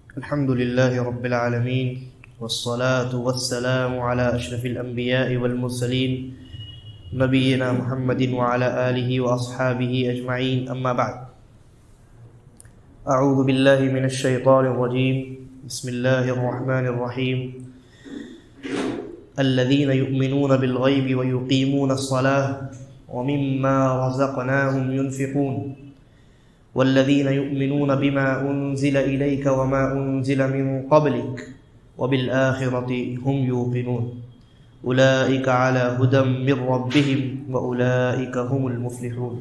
الحمد لله رب العالمين والصلاة والسلام على أشرف الأنبياء والمرسلين نبينا محمد وعلى آله وأصحابه أجمعين أما بعد أعوذ بالله من الشيطان الرجيم بسم الله الرحمن الرحيم الذين يؤمنون بالغيب ويقيمون الصلاة ومما رزقناهم ينفقون والذين يؤمنون بما أنزل إليك وما أنزل من قبلك وبالآخرة هم يوقنون أولئك على هدى من ربهم وأولئك هم المفلحون۔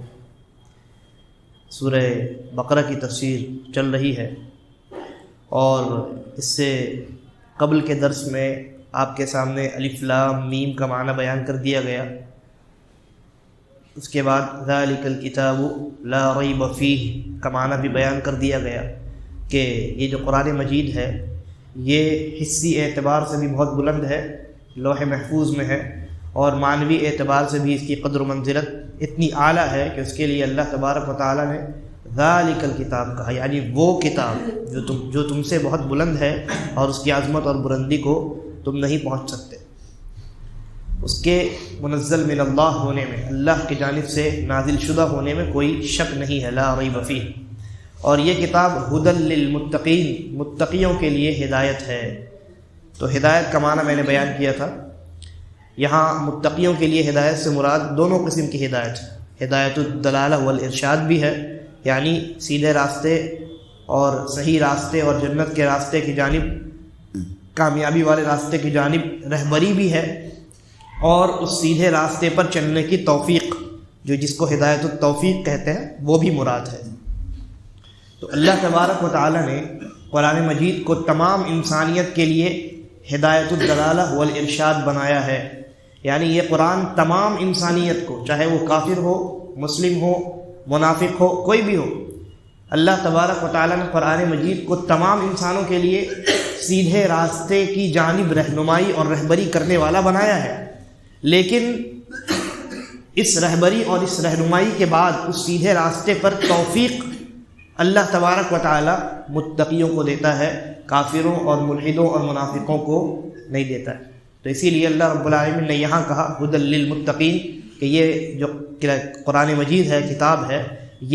سورہ بقرہ کی تفسیر چل رہی ہے اور اس سے قبل کے درس میں آپ کے سامنے الف لام میم کا معنی بیان کر دیا گیا۔ اس کے بعد ذالک الکتاب لا ریب فیہ کا معنی بھی بیان کر دیا گیا کہ یہ جو قرآن مجید ہے یہ حسی اعتبار سے بھی بہت بلند ہے، لوح محفوظ میں ہے، اور معنوی اعتبار سے بھی اس کی قدر و منزلت اتنی اعلیٰ ہے کہ اس کے لیے اللہ تبارک و تعالیٰ نے ذالک الکتاب کہا، یعنی وہ کتاب جو تم سے بہت بلند ہے اور اس کی عظمت اور بلندی کو تم نہیں پہنچ سکتے۔ اس کے منزل من اللہ ہونے میں، اللہ کی جانب سے نازل شدہ ہونے میں کوئی شک نہیں ہے، لا ریب فیہ۔ اور یہ کتاب ہدی للمتقین، متقیوں کے لیے ہدایت ہے۔ تو ہدایت کا معنی میں نے بیان کیا تھا، یہاں متقیوں کے لیے ہدایت سے مراد دونوں قسم کی ہدایت ہے، ہدایت الدلالہ والارشاد بھی ہے، یعنی سیدھے راستے اور صحیح راستے اور جنت کے راستے کی جانب، کامیابی والے راستے کی جانب رہبری بھی ہے، اور اس سیدھے راستے پر چلنے کی توفیق، جس کو ہدایت التوفیق کہتے ہیں، وہ بھی مراد ہے۔ تو اللہ تبارک و تعالی نے قرآن مجید کو تمام انسانیت کے لیے ہدایت الدلالہ والارشاد بنایا ہے، یعنی یہ قرآن تمام انسانیت کو، چاہے وہ کافر ہو، مسلم ہو، منافق ہو، کوئی بھی ہو، اللہ تبارک و تعالی نے قرآن مجید کو تمام انسانوں کے لیے سیدھے راستے کی جانب رہنمائی اور رہبری کرنے والا بنایا ہے۔ لیکن اس رہبری اور اس رہنمائی کے بعد اس سیدھے راستے پر توفیق اللہ تبارک و تعالی متقیوں کو دیتا ہے، کافروں اور ملحدوں اور منافقوں کو نہیں دیتا ہے۔ تو اسی لیے اللہ رب العالمین نے یہاں کہا ہدی للمتقین، کہ یہ جو قرآن مجید ہے، کتاب ہے،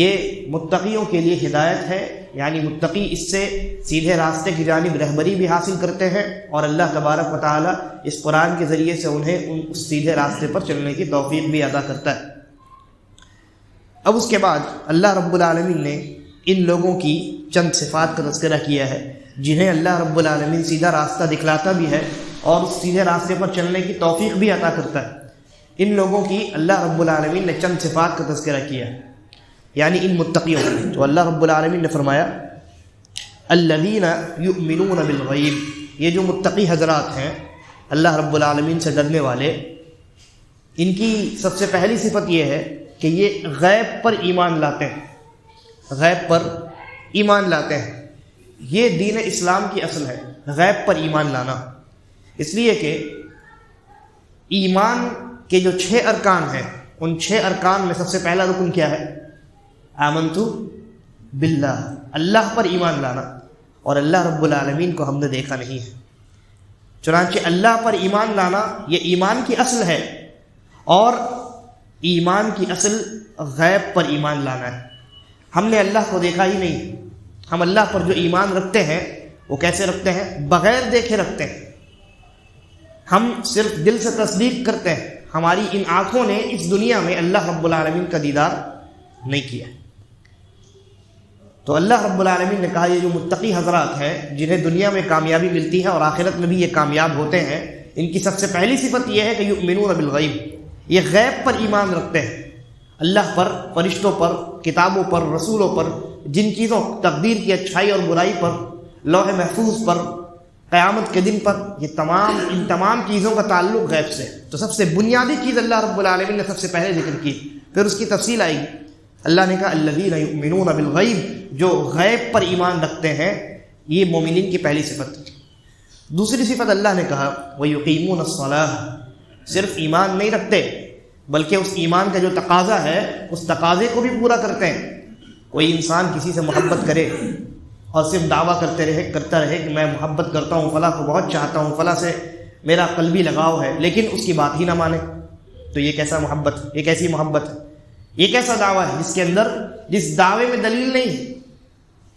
یہ متقیوں کے لیے ہدایت ہے، یعنی متقی اس سے سیدھے راستے کی جانب رہبری بھی حاصل کرتے ہیں، اور اللہ تبارک و تعالی اس قرآن کے ذریعے سے انہیں اس سیدھے راستے پر چلنے کی توفیق بھی عطا کرتا ہے۔ اب اس کے بعد اللہ رب العالمین نے ان لوگوں کی چند صفات کا تذکرہ کیا ہے جنہیں اللہ رب العالمین سیدھا راستہ دکھلاتا بھی ہے اور اس سیدھے راستے پر چلنے کی توفیق بھی عطا کرتا ہے۔ ان لوگوں کی اللہ رب العالمین نے چند صفات کا تذکرہ کیا ہے، یعنی ان متقیوں کی، تو اللہ رب العالمین نے فرمایا الذین یؤمنون بالغیب، یہ جو متقی حضرات ہیں، اللہ رب العالمین سے ڈرنے والے، ان کی سب سے پہلی صفت یہ ہے کہ یہ غیب پر ایمان لاتے ہیں، غیب پر ایمان لاتے ہیں۔ یہ دین اسلام کی اصل ہے، غیب پر ایمان لانا، اس لیے کہ ایمان کے جو 6 ارکان ہیں، ان 6 ارکان میں سب سے پہلا رکن کیا ہے؟ آمنت باللہ، اللہ پر ایمان لانا، اور اللہ رب العالمین کو ہم نے دیکھا نہیں ہے، چنانچہ اللہ پر ایمان لانا یہ ایمان کی اصل ہے، اور ایمان کی اصل غیب پر ایمان لانا ہے۔ ہم نے اللہ کو دیکھا ہی نہیں، ہم اللہ پر جو ایمان رکھتے ہیں وہ کیسے رکھتے ہیں؟ بغیر دیکھے رکھتے ہیں، ہم صرف دل سے تصدیق کرتے ہیں، ہماری ان آنکھوں نے اس دنیا میں اللہ رب العالمین کا دیدار نہیں کیا۔ تو اللہ رب العالمین نے کہا یہ جو متقی حضرات ہیں جنہیں دنیا میں کامیابی ملتی ہے اور آخرت میں بھی یہ کامیاب ہوتے ہیں، ان کی سب سے پہلی صفت یہ ہے کہ یؤمنون بالغیب، یہ غیب پر ایمان رکھتے ہیں، اللہ پر، فرشتوں پر، کتابوں پر، رسولوں پر، جن چیزوں، تقدیر کی اچھائی اور برائی پر، لوح محفوظ پر، قیامت کے دن پر، ان تمام چیزوں کا تعلق غیب سے۔ تو سب سے بنیادی چیز اللہ رب العالمین نے سب سے پہلے ذکر کی، پھر اس کی تفصیل آئے گی۔ اللہ نے کہا الذین یؤمنون بالغیب، جو غیب پر ایمان رکھتے ہیں، یہ مومنین کی پہلی صفت۔ دوسری صفت اللہ نے کہا وَيُقِيمُونَ الصَّلَاةَ، صرف ایمان نہیں رکھتے بلکہ اس ایمان کا جو تقاضا ہے اس تقاضے کو بھی پورا کرتے ہیں۔ کوئی انسان کسی سے محبت کرے اور صرف دعویٰ کرتا رہے کہ میں محبت کرتا ہوں، فلاں کو بہت چاہتا ہوں، فلاں سے میرا قلبی لگاؤ ہے، لیکن اس کی بات ہی نہ مانے، تو یہ کیسا محبت، یہ کیسی محبت ہے، یہ کیسا دعویٰ ہے جس دعوے میں دلیل نہیں ہے؟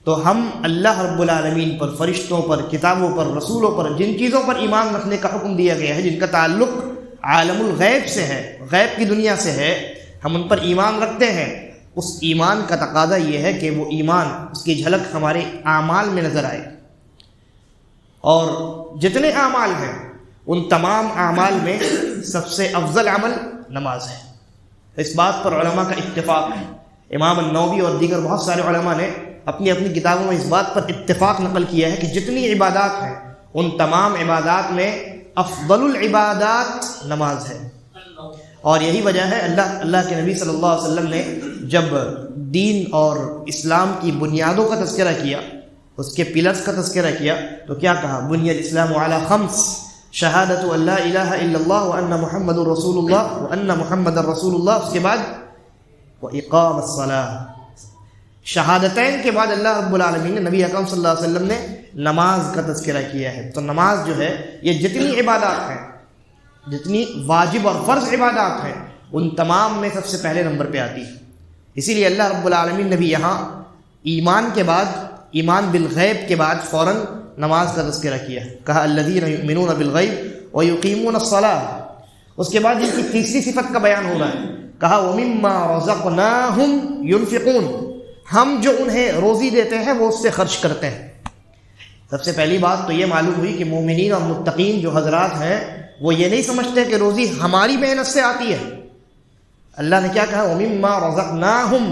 تو ہم اللہ رب العالمین پر، فرشتوں پر، کتابوں پر، رسولوں پر، جن چیزوں پر ایمان رکھنے کا حکم دیا گیا ہے، جن کا تعلق عالم الغیب سے ہے، غیب کی دنیا سے ہے، ہم ان پر ایمان رکھتے ہیں۔ اس ایمان کا تقاضا یہ ہے کہ وہ ایمان، اس کی جھلک ہمارے اعمال میں نظر آئے، اور جتنے اعمال ہیں ان تمام اعمال میں سب سے افضل عمل نماز ہے۔ اس بات پر علماء کا اتفاق ہے، امام النووی اور دیگر بہت سارے علماء نے اپنی اپنی کتابوں میں اس بات پر اتفاق نقل کیا ہے کہ جتنی عبادات ہیں ان تمام عبادات میں افضل العبادات نماز ہے۔ اور یہی وجہ ہے اللہ کے نبی صلی اللہ علیہ وسلم نے جب دین اور اسلام کی بنیادوں کا تذکرہ کیا، اس کے پلرز کا تذکرہ کیا، تو کیا کہا؟ بنی الاسلام علی خمس، شہادت ان لا الہ الا اللہ وان محمد رسول اللہ وان محمد رسول اللہ، اس کے بعد واقام الصلاۃ۔ شہادتین کے بعد اللہ رب العالمین نے نبی اکرم صلی اللہ علیہ وسلم نے نماز کا تذکرہ کیا ہے۔ تو نماز جو ہے یہ جتنی عبادات ہیں، جتنی واجب اور فرض عبادات ہیں، ان تمام میں سب سے پہلے نمبر پہ آتی ہے۔ اسی لیے اللہ رب العالمین نے بھی یہاں ایمان کے بعد، ایمان بالغیب کے بعد فوراً نماز کا تذکرہ کیا ہے، کہا الذین یؤمنون بالغیب ویقیمون الصلاۃ۔ اس کے بعد ان کی تیسری صفت کا بیان ہو رہا ہے، کہا ومما رزقناہم ینفقون، ہم جو انہیں روزی دیتے ہیں وہ اس سے خرچ کرتے ہیں۔ سب سے پہلی بات تو یہ معلوم ہوئی کہ مومنین اور متقین جو حضرات ہیں وہ یہ نہیں سمجھتے کہ روزی ہماری محنت سے آتی ہے۔ اللہ نے کیا کہا؟ وَمِمَّا رَزَقْنَاهُمْ،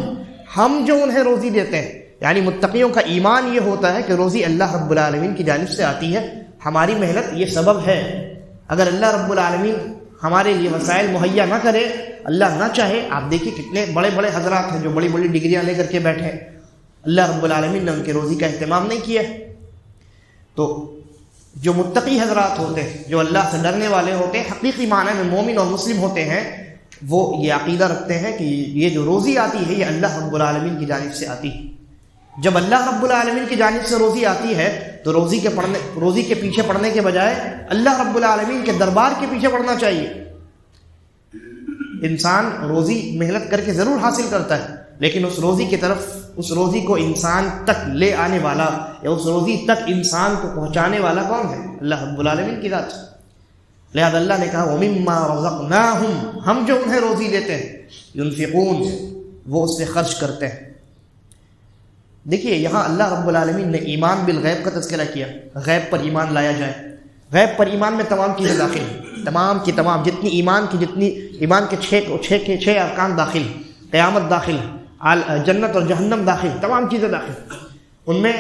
ہم جو انہیں روزی دیتے ہیں، یعنی متقیوں کا ایمان یہ ہوتا ہے کہ روزی اللہ رب العالمین کی جانب سے آتی ہے، ہماری محنت یہ سبب ہے۔ اگر اللہ رب العالمین ہمارے لیے وسائل مہیا نہ کرے، اللہ نہ چاہے، آپ دیکھیے کتنے بڑے بڑے حضرات ہیں جو بڑی بڑی ڈگریاں لے کر کے بیٹھے ہیں، اللہ رب العالمین نے ان کی روزی کا اہتمام نہیں کیا ہے۔ تو جو متقی حضرات ہوتے ہیں، جو اللہ سے ڈرنے والے ہوتے ہیں، حقیقی معنی میں مومن اور مسلم ہوتے ہیں، وہ یہ عقیدہ رکھتے ہیں کہ یہ جو روزی آتی ہے یہ اللہ رب العالمین کی جانب سے آتی ہے۔ جب اللہ رب العالمین کی جانب سے روزی آتی ہے تو روزی کے پیچھے پڑنے کے بجائے اللہ رب العالمین کے دربار کے پیچھے پڑنا چاہیے۔ انسان روزی محنت کر کے ضرور حاصل کرتا ہے، لیکن اس روزی کی طرف، اس روزی کو انسان تک لے آنے والا یا اس روزی تک انسان کو پہنچانے والا کون ہے؟ اللہ رب العالمین کی ذات۔ لہذا اللہ نے کہا وَمِمَّا رَزَقْنَاهُمْ، ہم جو انہیں روزی دیتے ہیں، يُنْفِقُونَ، وہ اس سے خرچ کرتے ہیں۔ دیکھیے یہاں اللہ رب العالمین نے ایمان بالغیب کا تذکرہ کیا، غیب پر ایمان لایا جائے۔ غیب پر ایمان میں تمام چیزیں داخل ہیں، تمام کی تمام، جتنی ایمان کے چھ ارکان داخل ہیں، قیامت داخل ہے، جنت اور جہنم داخل، تمام چیزیں داخل۔ ان میں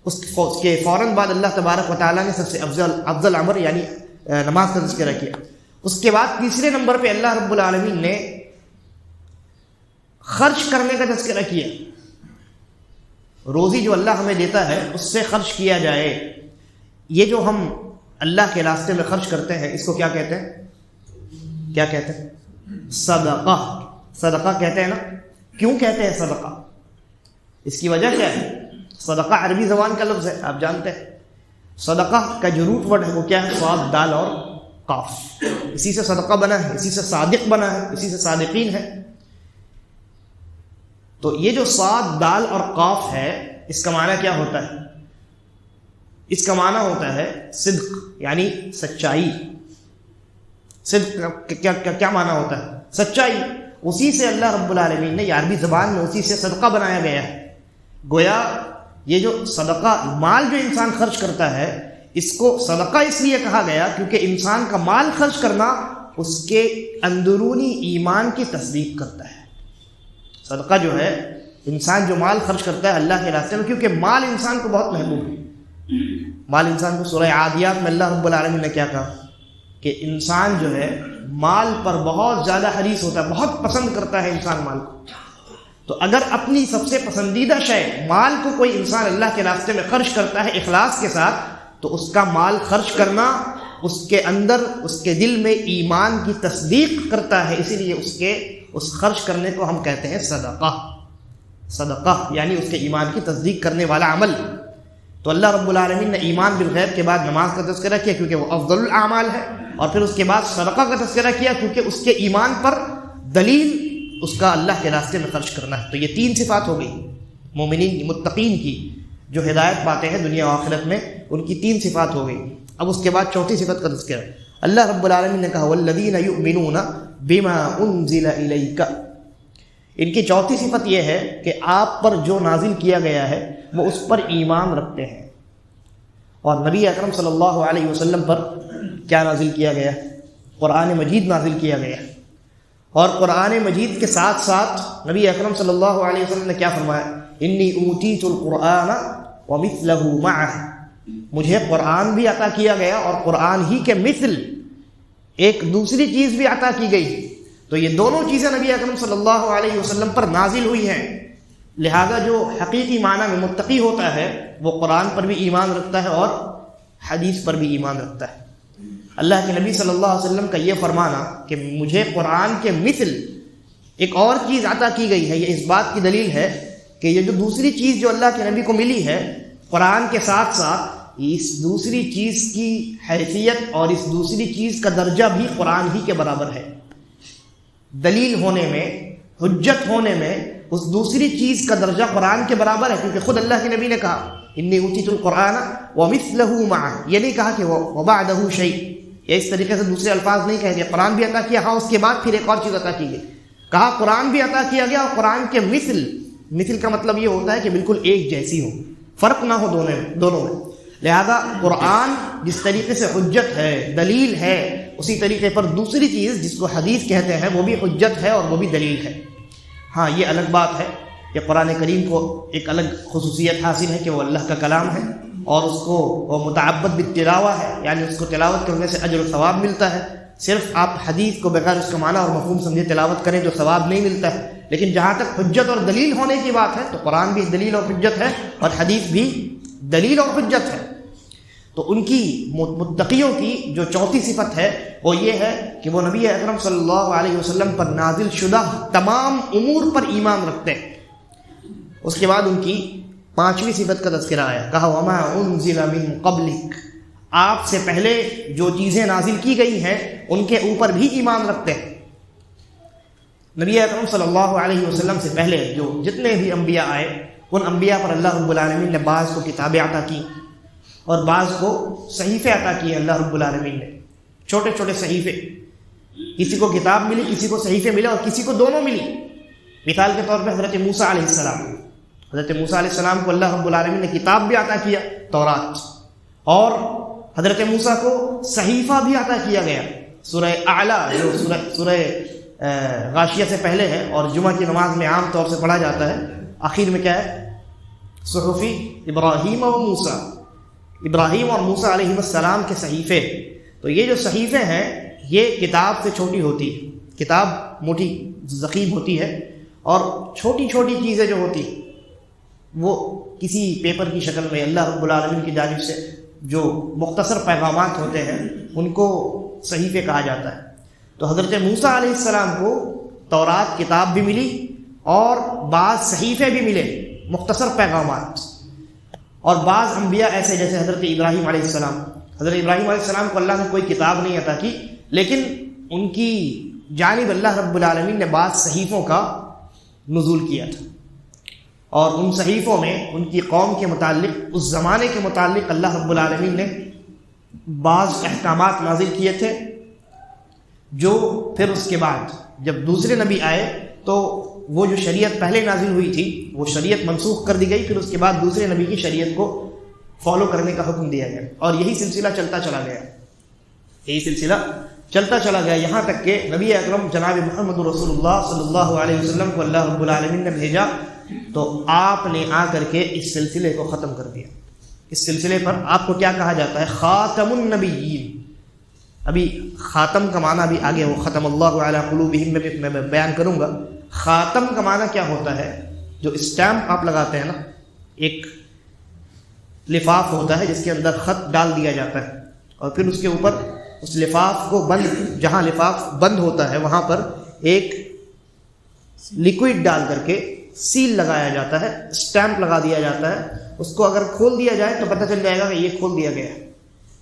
اس کے فوراً بعد اللہ تبارک و تعالیٰ نے سب سے افضل امر یعنی نماز کا تذکرہ کیا۔ اس کے بعد تیسرے نمبر پہ اللہ رب العالمین نے خرچ کرنے کا تذکرہ کیا۔ روزی جو اللہ ہمیں دیتا ہے اس سے خرچ کیا جائے۔ یہ جو ہم اللہ کے راستے میں خرچ کرتے ہیں اس کو کیا کہتے ہیں؟ کیا کہتے ہیں؟ صدقہ۔ صدقہ کہتے ہیں نا؟ کیوں کہتے ہیں صدقہ؟ اس کی وجہ کیا ہے؟ صدقہ عربی زبان کا لفظ ہے، آپ جانتے ہیں۔ صدقہ کا جو روٹ ورڈ ہے وہ کیا ہے؟ صاد، دال اور قاف، اسی سے صدقہ بنا ہے، اسی سے صادق بنا ہے، اسی سے صادقین ہے۔ تو یہ جو صاد، دال اور قاف ہے، اس کا معنی کیا ہوتا ہے؟ اس کا معنی ہوتا ہے صدق، یعنی سچائی۔ صدق کیا معنی ہوتا ہے؟ سچائی۔ اسی سے اللہ رب العالمین نے عربی زبان میں اسی سے صدقہ بنایا گیا ہے۔ گویا یہ جو صدقہ، مال جو انسان خرچ کرتا ہے، اس کو صدقہ اس لیے کہا گیا کیونکہ انسان کا مال خرچ کرنا اس کے اندرونی ایمان کی تصدیق کرتا ہے۔ صدقہ جو ہے، انسان جو مال خرچ کرتا ہے اللہ کے راستے میں، کیونکہ مال انسان کو بہت محبوب ہے۔ مال انسان کو، سورہ عادیات میں اللہ رب العالمین نے کیا کہا کہ انسان جو ہے مال پر بہت زیادہ حریص ہوتا ہے، بہت پسند کرتا ہے انسان مال کو۔ تو اگر اپنی سب سے پسندیدہ شے مال کو کوئی انسان اللہ کے راستے میں خرچ کرتا ہے اخلاص کے ساتھ، تو اس کا مال خرچ کرنا اس کے اندر، اس کے دل میں ایمان کی تصدیق کرتا ہے۔ اسی لیے اس خرچ کرنے کو ہم کہتے ہیں صدقہ۔ صدقہ یعنی اس کے ایمان کی تصدیق کرنے والا عمل۔ تو اللہ رب العالمین نے ایمان بالغیب کے بعد نماز کا تذکرہ کیا کیونکہ وہ افضل الاعمال ہے، اور پھر اس کے بعد صدقہ کا تذکرہ کیا کیونکہ اس کے ایمان پر دلیل اس کا اللہ کے راستے میں خرچ کرنا ہے۔ تو یہ 3 صفات ہو گئی مومنین متقین کی، جو ہدایت پاتے ہیں دنیا و آخرت میں، ان کی 3 صفات ہو گئی۔ اب اس کے بعد 4تھی صفت کا تذکرہ۔ اللہ رب العالمین نے کہا والذین یؤمنون بما انزل الیک، ان کی 4تھی صفت یہ ہے کہ آپ پر جو نازل کیا گیا ہے وہ اس پر ایمان رکھتے ہیں۔ اور نبی اکرم صلی اللہ علیہ وسلم پر کیا نازل کیا گیا؟ قرآن مجید نازل کیا گیا، اور قرآن مجید کے ساتھ ساتھ نبی اکرم صلی اللہ علیہ وسلم نے کیا فرمایا؟ انی اوتیت القرآن ومثلہ معہ، مجھے قرآن بھی عطا کیا گیا اور قرآن ہی کے مثل ایک دوسری چیز بھی عطا کی گئی۔ تو یہ دونوں چیزیں نبی اکرم صلی اللہ علیہ وسلم پر نازل ہوئی ہیں، لہذا جو حقیقی معنی میں متقی ہوتا ہے وہ قرآن پر بھی ایمان رکھتا ہے اور حدیث پر بھی ایمان رکھتا ہے۔ اللہ کے نبی صلی اللہ علیہ وسلم کا یہ فرمانا کہ مجھے قرآن کے مثل ایک اور چیز عطا کی گئی ہے، یہ اس بات کی دلیل ہے کہ یہ جو دوسری چیز جو اللہ کے نبی کو ملی ہے قرآن کے ساتھ ساتھ اس دوسری چیز کی حیثیت اور اس دوسری چیز کا درجہ بھی قرآن ہی کے برابر ہے۔ دلیل ہونے میں، حجت ہونے میں اس دوسری چیز کا درجہ قرآن کے برابر ہے، کیونکہ خود اللہ کے نبی نے کہا انی اوتیت القرآن ومثلہ معہ، یہ نہیں کہا کہ وبعدہ شیء، یہ اس طریقے سے دوسرے الفاظ نہیں کہہ دیا قرآن بھی عطا کیا، ہاں اس کے بعد پھر ایک اور چیز عطا کی گئی، کہا قرآن بھی عطا کیا گیا اور قرآن کے مثل کا مطلب یہ ہوتا ہے کہ بالکل ایک جیسی ہو، فرق نہ ہو دونوں میں۔ لہذا قرآن جس طریقے سے حجت ہے، دلیل ہے، اسی طریقے پر دوسری چیز جس کو حدیث کہتے ہیں وہ بھی حجت ہے اور وہ بھی دلیل ہے۔ ہاں یہ الگ بات ہے کہ قرآن کریم کو ایک الگ خصوصیت حاصل ہے کہ وہ اللہ کا کلام ہے اور اس کو وہ متعبد بالتلاوہ ہے، یعنی اس کو تلاوت کرنے سے اجر و ثواب ملتا ہے۔ صرف آپ حدیث کو بغیر اس کا معنی اور مفہوم سمجھے تلاوت کریں تو ثواب نہیں ملتا ہے۔ لیکن جہاں تک حجت اور دلیل ہونے کی بات ہے تو قرآن بھی دلیل اور حجت ہے اور حدیث بھی دلیل اور حجت ہے۔ تو ان کی متقیوں کی جو 4تھی صفت ہے وہ یہ ہے کہ وہ نبی اکرم صلی اللہ علیہ وسلم پر نازل شدہ تمام امور پر ایمان رکھتے ہیں۔ اس کے بعد ان کی 5ویں صفت کا تذکرہ آیا، کہا وما انزل من قبلک، آپ سے پہلے جو چیزیں نازل کی گئی ہیں ان کے اوپر بھی ایمان رکھتے ہیں۔ نبی اکرم صلی اللہ علیہ وسلم سے پہلے جو جتنے بھی انبیاء آئے ان انبیاء پر اللہ رب العالمین نے بعض کو کتابیں عطا کی اور بعض کو صحیفے عطا کیے۔ اللہ رب العالمین نے چھوٹے چھوٹے صحیفے، کسی کو کتاب ملی، کسی کو صحیفے ملے اور کسی کو دونوں ملی۔ مثال کے طور پہ حضرت موسیٰ علیہ السلام، حضرت موسیٰ علیہ السلام کو اللہ رب العالمین نے کتاب بھی عطا کیا تورات، اور حضرت موسیٰ کو صحیفہ بھی عطا کیا گیا۔ سورہ اعلیٰ جو سورہ غاشیہ سے پہلے ہے اور جمعہ کی نماز میں عام طور سے پڑھا جاتا ہے، آخر میں کیا ہے؟ صحف ابراہیم و موسیٰ، ابراہیم اور موسیٰ علیہ السلام کے صحیفے۔ تو یہ جو صحیفے ہیں یہ کتاب سے چھوٹی ہوتی ہے، کتاب موٹی ضخیم ہوتی ہے اور چھوٹی چھوٹی چیزیں جو ہوتی وہ کسی پیپر کی شکل میں اللہ رب العالمین کی جانب سے جو مختصر پیغامات ہوتے ہیں ان کو صحیفے کہا جاتا ہے۔ تو حضرت موسیٰ علیہ السلام کو تورات کتاب بھی ملی اور بعض صحیفے بھی ملے، مختصر پیغامات، اور بعض انبیاء ایسے جیسے حضرت ابراہیم علیہ السلام، حضرت ابراہیم علیہ السلام کو اللہ نے کوئی کتاب نہیں عطا کی لیکن ان کی جانب اللہ رب العالمین نے بعض صحیفوں کا نزول کیا تھا، اور ان صحیفوں میں ان کی قوم کے متعلق، اس زمانے کے متعلق اللہ رب العالمین نے بعض احکامات نازل کیے تھے، جو پھر اس کے بعد جب دوسرے نبی آئے تو وہ جو شریعت پہلے نازل ہوئی تھی وہ شریعت منسوخ کر دی گئی، پھر اس کے بعد دوسرے نبی کی شریعت کو فالو کرنے کا حکم دیا گیا، اور یہی سلسلہ چلتا چلا گیا یہاں تک کہ نبی اکرم جناب محمد رسول اللہ صلی اللہ علیہ وسلم کو اللہ رب العالمین نے بھیجا تو آپ نے آ کر کے اس سلسلے کو ختم کر دیا۔ اس سلسلے پر آپ کو کیا کہا جاتا ہے؟ خاتم النبیین۔ ابھی خاتم کا معنی بھی آگے وہ ختم اللہ علی قلوبہم میں بیان کروں گا۔ خاتم کا معنی کیا ہوتا ہے؟ جو اسٹیمپ آپ لگاتے ہیں نا، ایک لفاف ہوتا ہے جس کے اندر خط ڈال دیا جاتا ہے اور پھر اس کے اوپر اس لفاف کو جہاں لفاف بند ہوتا ہے وہاں پر ایک لکوڈ ڈال کر کے سیل لگایا جاتا ہے، اسٹیمپ لگا دیا جاتا ہے، اس کو اگر کھول دیا جائے تو پتہ چل جائے گا کہ یہ کھول دیا گیا ہے.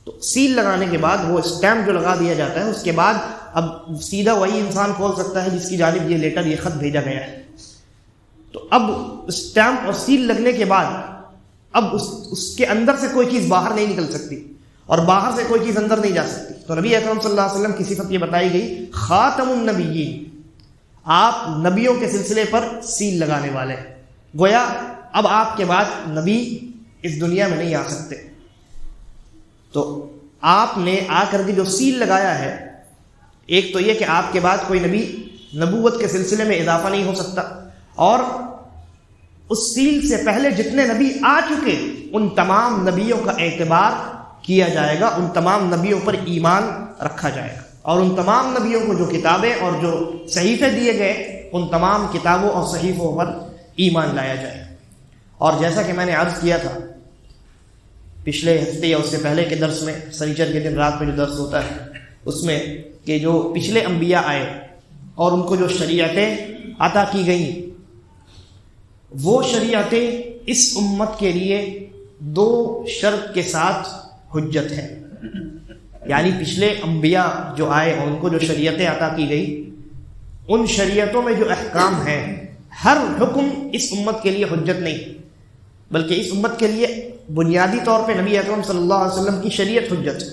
تو سیل لگانے کے بعد وہ اسٹیمپ جو لگا دیا جاتا ہے، اس کے بعد اب سیدھا وہی انسان کھول سکتا ہے جس کی جانب یہ لیٹر، یہ خط بھیجا گیا ہے. تو اب اسٹیمپ اور سیل لگنے کے بعد اب اس کے اندر سے کوئی چیز باہر نہیں نکل سکتی اور باہر سے کوئی چیز اندر نہیں جا سکتی. تو نبی اکرم صلی اللہ علیہ وسلم کی صفت یہ بتائی گئی، خاتم النبیین، آپ نبیوں کے سلسلے پر سیل لگانے والے ہیں. گویا اب آپ کے بعد نبی اس دنیا میں نہیں آ سکتے. تو آپ نے آ کر کے جو سیل لگایا ہے، ایک تو یہ کہ آپ کے بعد کوئی نبی نبوت کے سلسلے میں اضافہ نہیں ہو سکتا، اور اس سیل سے پہلے جتنے نبی آ چکے ان تمام نبیوں کا اعتبار کیا جائے گا، ان تمام نبیوں پر ایمان رکھا جائے گا، اور ان تمام نبیوں کو جو کتابیں اور جو صحیفے دیے گئے ان تمام کتابوں اور صحیفوں پر ایمان لایا جائے گا. اور جیسا کہ میں نے عرض کیا تھا پچھلے ہفتے یا اس سے پہلے کے درس میں، سنیچر کے دن رات میں جو درس ہوتا ہے اس میں، کہ جو پچھلے انبیاء آئے اور ان کو جو شریعتیں عطا کی گئیں، وہ شریعتیں اس امت کے لیے 2 شرط کے ساتھ حجت ہے. یعنی پچھلے انبیاء جو آئے اور ان کو جو شریعتیں عطا کی گئی، ان شریعتوں میں جو احکام ہیں، ہر حکم اس امت کے لیے حجت نہیں، بلکہ اس امت کے لیے بنیادی طور پہ نبی اکرم صلی اللہ علیہ وسلم کی شریعت حجت ہے.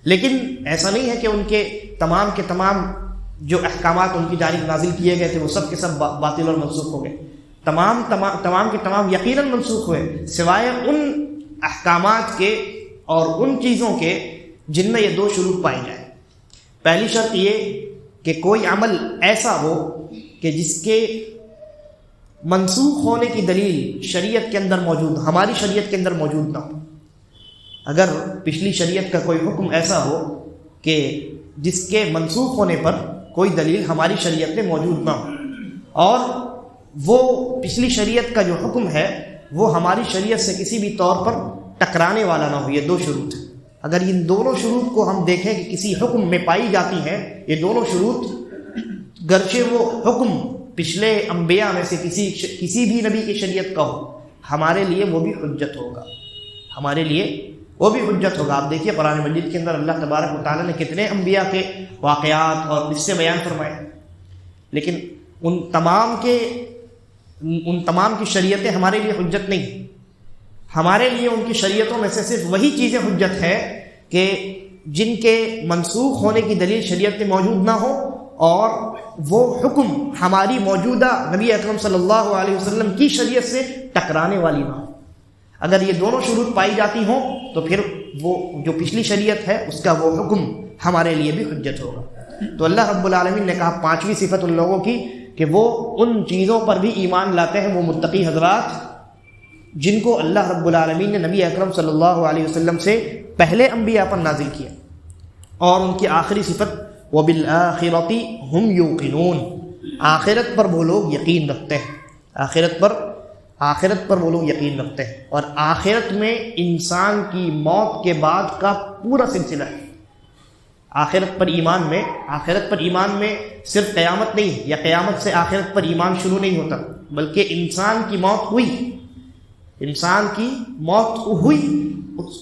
لیکن ایسا نہیں ہے کہ ان کے تمام کے تمام جو احکامات ان کی جانب نازل کیے گئے تھے وہ سب کے سب باطل اور منسوخ ہو گئے. تمام کے تمام یقیناً منسوخ ہوئے، سوائے ان احکامات کے اور ان چیزوں کے جن میں یہ 2 شروط پائی جائیں. پہلی شرط یہ کہ کوئی عمل ایسا ہو کہ جس کے منسوخ ہونے کی دلیل شریعت کے اندر موجود، ہماری شریعت کے اندر موجود نہ ہو. اگر پچھلی شریعت کا کوئی حکم ایسا ہو کہ جس کے منسوخ ہونے پر کوئی دلیل ہماری شریعت میں موجود نہ ہو، اور وہ پچھلی شریعت کا جو حکم ہے وہ ہماری شریعت سے کسی بھی طور پر ٹکرانے والا نہ ہو، یہ 2 شروط ہیں. اگر ان دونوں شروط کو ہم دیکھیں کہ کسی حکم میں پائی جاتی ہیں، یہ دونوں شروط، گرچہ وہ حکم پچھلے انبیاء میں سے کسی بھی نبی کی شریعت کا ہو، ہمارے لیے وہ بھی حجت ہوگا، ہمارے لیے وہ بھی حجت ہوگا. آپ دیکھیے قرآن مجید کے اندر اللہ تبارک و تعالیٰ نے کتنے انبیاء کے واقعات اور قصے بیان فرمائے، لیکن ان تمام کی شریعتیں ہمارے لیے حجت نہیں. ہمارے لیے ان کی شریعتوں میں سے صرف وہی چیزیں حجت ہے کہ جن کے منسوخ ہونے کی دلیل شریعت میں موجود نہ ہو اور وہ حکم ہماری موجودہ نبی اکرم صلی اللہ علیہ وسلم کی شریعت سے ٹکرانے والی نہ ہو. اگر یہ دونوں شروط پائی جاتی ہوں تو پھر وہ جو پچھلی شریعت ہے اس کا وہ حکم ہمارے لیے بھی حجت ہوگا. تو اللہ رب العالمین نے کہا 5ویں صفت ان لوگوں کی کہ وہ ان چیزوں پر بھی ایمان لاتے ہیں، وہ متقی حضرات جن کو اللہ رب العالمین نے نبی اکرم صلی اللہ علیہ وسلم سے پہلے انبیاء پر نازل کیا. اور ان کی آخری صفت وَبِالْآخِرَةِ هُمْ يُوقِنُونَ، آخرت پر وہ لوگ یقین رکھتے ہیں، آخرت پر وہ لوگ یقین رکھتے ہیں. اور آخرت میں انسان کی موت کے بعد کا پورا سلسلہ ہے. آخرت پر ایمان میں صرف قیامت نہیں، یا قیامت سے آخرت پر ایمان شروع نہیں ہوتا، بلکہ انسان کی موت ہوئی،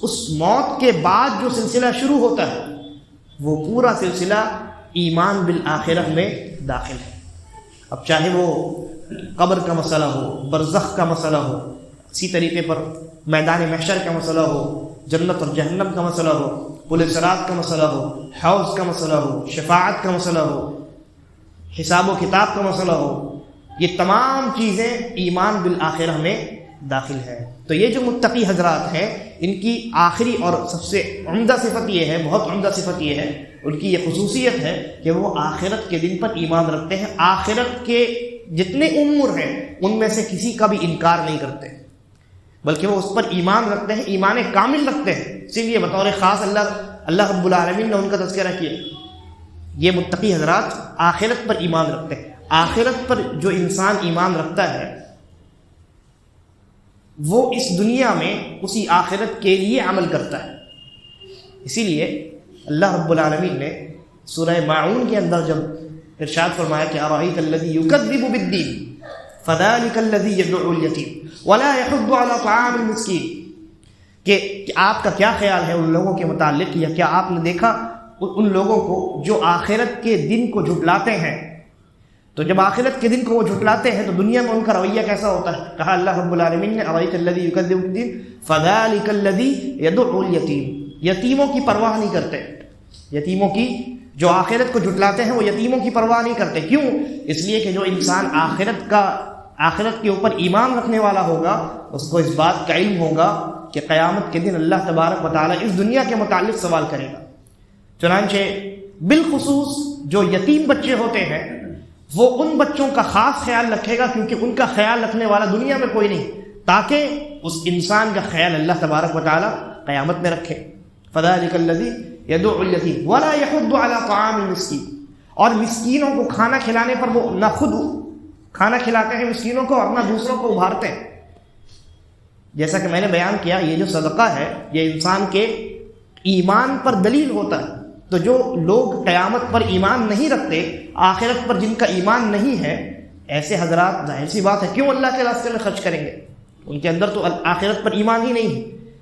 اس موت کے بعد جو سلسلہ شروع ہوتا ہے وہ پورا سلسلہ ایمان بالآخرہ میں داخل ہے. اب چاہے وہ قبر کا مسئلہ ہو، برزخ کا مسئلہ ہو، اسی طریقے پر میدان محشر کا مسئلہ ہو، جنت اور جہنم کا مسئلہ ہو، پل صراط کا مسئلہ ہو، حوض کا مسئلہ ہو، شفاعت کا مسئلہ ہو، حساب و کتاب کا مسئلہ ہو، یہ تمام چیزیں ایمان بالآخرہ میں داخل ہے. تو یہ جو متقی حضرات ہیں ان کی آخری اور سب سے عمدہ صفت یہ ہے، بہت عمدہ صفت یہ ہے، ان کی یہ خصوصیت ہے کہ وہ آخرت کے دن پر ایمان رکھتے ہیں. آخرت کے جتنے امور ہیں ان میں سے کسی کا بھی انکار نہیں کرتے، بلکہ وہ اس پر ایمان رکھتے ہیں، ایمان کامل رکھتے ہیں. اسی لیے بطور خاص اللہ رب العالمین نے ان کا تذکرہ کیا. یہ متقی حضرات آخرت پر ایمان رکھتے ہیں. آخرت پر جو انسان ایمان رکھتا ہے وہ اس دنیا میں اسی آخرت کے لیے عمل کرتا ہے. اسی لیے اللہ رب العالمین نے سورہ ماعون کے اندر جب ارشاد فرمایا کہ ارائیت الذی یکذب بالدین، فذلك الذي يدعو اليتيم ولا يحض على طعام المسكين، کہ آپ کا کیا خیال ہے ان لوگوں کے متعلق، یا کیا آپ نے دیکھا ان لوگوں کو جو آخرت کے دن کو جھٹلاتے ہیں؟ تو جب آخرت کے دن کو وہ جھٹلاتے ہیں تو دنیا میں ان کا رویہ کیسا ہوتا ہے؟ کہا اللہ رب العالمین نے اَرَأَيْتَ الَّذِي يُكَذِّبُ بِالدِّينِ فَذَلِكَ الَّذِي يَدُعُّ الْيَتِيمَ، یتیموں کی پرواہ نہیں کرتے. یتیموں کی، جو آخرت کو جھٹلاتے ہیں وہ یتیموں کی پرواہ نہیں کرتے. کیوں؟ اس لیے کہ جو انسان آخرت کے اوپر ایمان رکھنے والا ہوگا اس کو اس بات کا علم ہوگا کہ قیامت کے دن اللہ تبارک و تعالیٰ اس دنیا کے متعلق سوال کرے گا. چنانچہ بالخصوص جو یتیم بچے ہوتے ہیں وہ ان بچوں کا خاص خیال رکھے گا، کیونکہ ان کا خیال رکھنے والا دنیا میں کوئی نہیں، تاکہ اس انسان کا خیال اللہ تبارک و تعالیٰ قیامت میں رکھے. فذلک الذی یدعو الیتیم ولا یحض علی طعام المسکین، اور مسکینوں کو کھانا کھلانے پر وہ نہ خود کھانا کھلاتے ہیں مسکینوں کو اور نہ دوسروں کو ابھارتے ہیں. جیسا کہ میں نے بیان کیا، یہ جو صدقہ ہے یہ انسان کے ایمان پر دلیل ہوتا ہے. تو جو لوگ قیامت پر ایمان نہیں رکھتے، آخرت پر جن کا ایمان نہیں ہے، ایسے حضرات ظاہر سی بات ہے کیوں اللہ کے راستے میں خرچ کریں گے؟ ان کے اندر تو آخرت پر ایمان ہی نہیں ہے.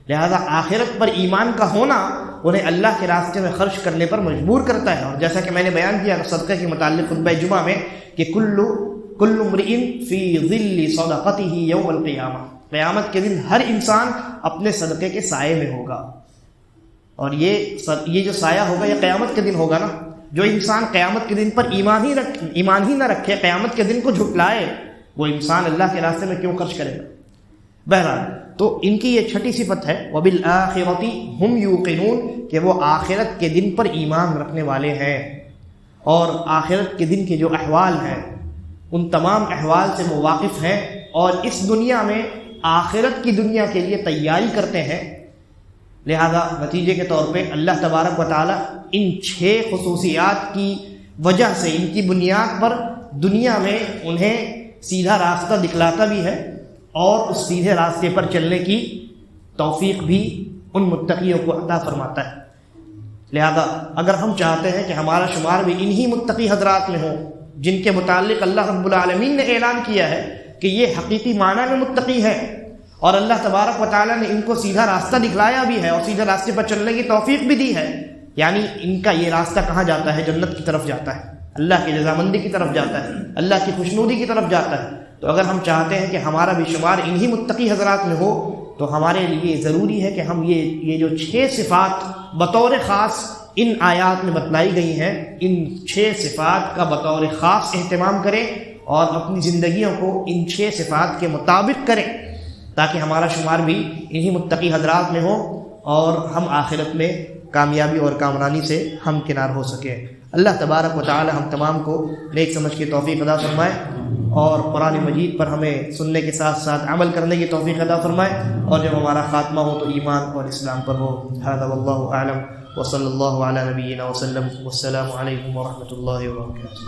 لہذا آخرت پر ایمان کا ہونا انہیں اللہ کے راستے میں خرچ کرنے پر مجبور کرتا ہے. اور جیسا کہ میں نے بیان کیا صدقے کے متعلق خطبہ جمعہ میں کہ کل امرئ فی ظل صدقتہ یوم القیامہ، قیامت کے دن ہر انسان اپنے صدقے کے سائے میں ہوگا. اور یہ جو سایہ ہوگا یہ قیامت کے دن ہوگا نا. جو انسان قیامت کے دن پر ایمان ہی نہ رکھے، قیامت کے دن کو جھٹلائے، وہ انسان اللہ کے راستے میں کیوں خرچ کرے گا؟ بہرحال تو ان کی یہ چھٹی صفت ہے وَبِالْآخِرَةِ هُمْ يُوقِنُونَ، کہ وہ آخرت کے دن پر ایمان رکھنے والے ہیں اور آخرت کے دن کے جو احوال ہیں ان تمام احوال سے وہ واقف ہیں اور اس دنیا میں آخرت کی دنیا کے لیے تیاری کرتے ہیں. لہذا نتیجے کے طور پہ اللہ تبارک و تعالیٰ ان 6 خصوصیات کی وجہ سے، ان کی بنیاد پر دنیا میں انہیں سیدھا راستہ دکھلاتا بھی ہے اور اس سیدھے راستے پر چلنے کی توفیق بھی ان متقیوں کو عطا فرماتا ہے. لہذا اگر ہم چاہتے ہیں کہ ہمارا شمار بھی انہی متقی حضرات میں ہو جن کے متعلق اللہ رب العالمین نے اعلان کیا ہے کہ یہ حقیقی معنی میں متقی ہے اور اللہ تبارک و تعالیٰ نے ان کو سیدھا راستہ دکھلایا بھی ہے اور سیدھے راستے پر چلنے کی توفیق بھی دی ہے، یعنی ان کا یہ راستہ کہاں جاتا ہے؟ جنت کی طرف جاتا ہے، اللہ کی رضامندی کی طرف جاتا ہے، اللہ کی خوشنودی کی طرف جاتا ہے. تو اگر ہم چاہتے ہیں کہ ہمارا بھی شمار انہی متقی حضرات میں ہو تو ہمارے لیے ضروری ہے کہ ہم یہ جو 6 صفات بطور خاص ان آیات میں بتلائی گئی ہیں، ان 6 صفات کا بطور خاص اہتمام کریں اور اپنی زندگیوں کو ان 6 صفات کے مطابق کریں تاکہ ہمارا شمار بھی انہی متقی حضرات میں ہو اور ہم آخرت میں کامیابی اور کامرانی سے ہم کنار ہو سکیں. اللہ تبارک و تعالی ہم تمام کو نیک سمجھ کی توفیق عطا فرمائے اور قرآن مجید پر ہمیں سننے کے ساتھ ساتھ عمل کرنے کی توفیق عطا فرمائے، اور جب ہمارا خاتمہ ہو تو ایمان اور اسلام پر ہو. ھذا واللہ اعلم وصلی اللہ علی نبینا وسلم، والسلام علیکم ورحمۃ اللہ وبرکاتہ.